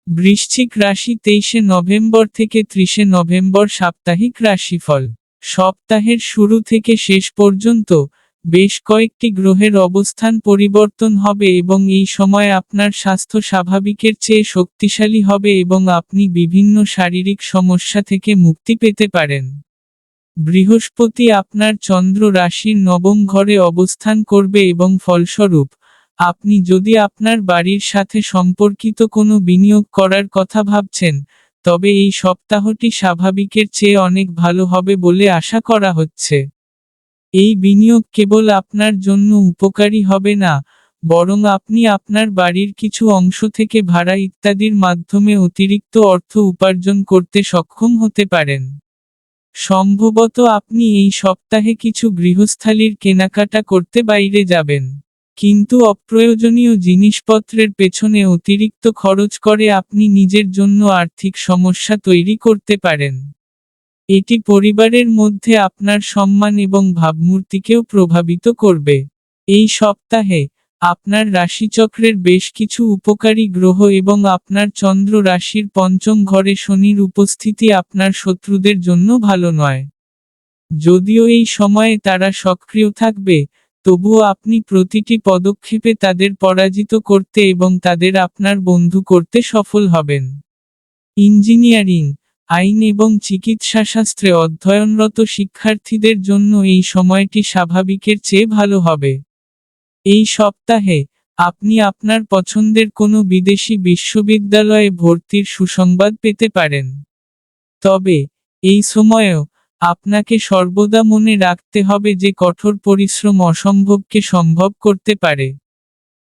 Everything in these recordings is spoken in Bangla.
বৃশ্চিক রাশি 23 নভেম্বর থেকে 30 নভেম্বর সাপ্তাহিক রাশিফল। সপ্তাহের শুরু থেকে শেষ পর্যন্ত বেশ কয়েকটি গ্রহের অবস্থান পরিবর্তন হবে এবং এই সময় আপনার স্বাস্থ্য স্বাভাবিকের চেয়ে শক্তিশালী হবে এবং আপনি বিভিন্ন শারীরিক সমস্যা থেকে মুক্তি পেতে পারেন। বৃহস্পতি আপনার চন্দ্র রাশির নবম ঘরে অবস্থান করবে এবং ফলস্বরূপ, আপনি যদি আপনার বাড়ির সাথে সম্পর্কিত কোনো বিনিয়োগ করার কথা ভাবছেন, তবে এই সপ্তাহটি স্বাভাবিকের চেয়ে অনেক ভালো হবে বলে আশা করা হচ্ছে। এই বিনিয়োগ কেবল আপনার জন্য উপকারী হবে না, বরং আপনি আপনার বাড়ির কিছু অংশ থেকে ভাড়া ইত্যাদির মাধ্যমে অতিরিক্ত অর্থ উপার্জন করতে সক্ষম হতে পারেন। সম্ভবত আপনি এই সপ্তাহে কিছু গৃহস্থালির কেনাকাটা করতে বাইরে যাবেন। কিন্তু অপ্রয়োজনীয় জিনিসপত্রের পেছনে অতিরিক্ত খরচ করে আপনি নিজের জন্য আর্থিক সমস্যা তৈরি করতে পারেন। এটি পরিবারের মধ্যে আপনার সম্মান এবং ভাবমূর্তিকেও প্রভাবিত করবে। এই সপ্তাহে, আপনার রাশিচক্রের বেশ কিছু উপকারী গ্রহ এবং আপনার চন্দ্র রাশির পঞ্চম ঘরে শনির উপস্থিতি আপনার শত্রুদের জন্য ভালো নয়। যদিও এই সময়ে তারা সক্রিয় থাকবে, তবুও আপনি প্রতিটি পদক্ষেপে তাদের পরাজিত করতে এবং তাদের আপনার বন্ধু করতে সফল হবেন। ইঞ্জিনিয়ারিং, আইন এবং চিকিৎসাশাস্ত্রে অধ্যয়নরত শিক্ষার্থীদের জন্য এই সময়টি স্বাভাবিকের চেয়ে ভালো হবে। এই সপ্তাহে, আপনি আপনার পছন্দের কোনো বিদেশি বিশ্ববিদ্যালয়ে ভর্তির সুসংবাদ পেতে পারেন। তবে, এই সময়েও, আপনাকে সর্বদা মনে রাখতে হবে যে কঠোর পরিশ্রম অসম্ভবকে সম্ভব করতে পারে।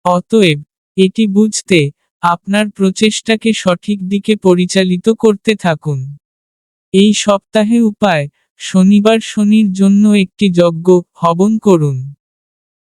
অতএব, এটি বুঝতে, আপনার প্রচেষ্টাকে সঠিক দিকে পরিচালিত করতে থাকুন। এই সপ্তাহে উপায়, শনিবার শনির জন্য একটি যজ্ঞ হবন করুন।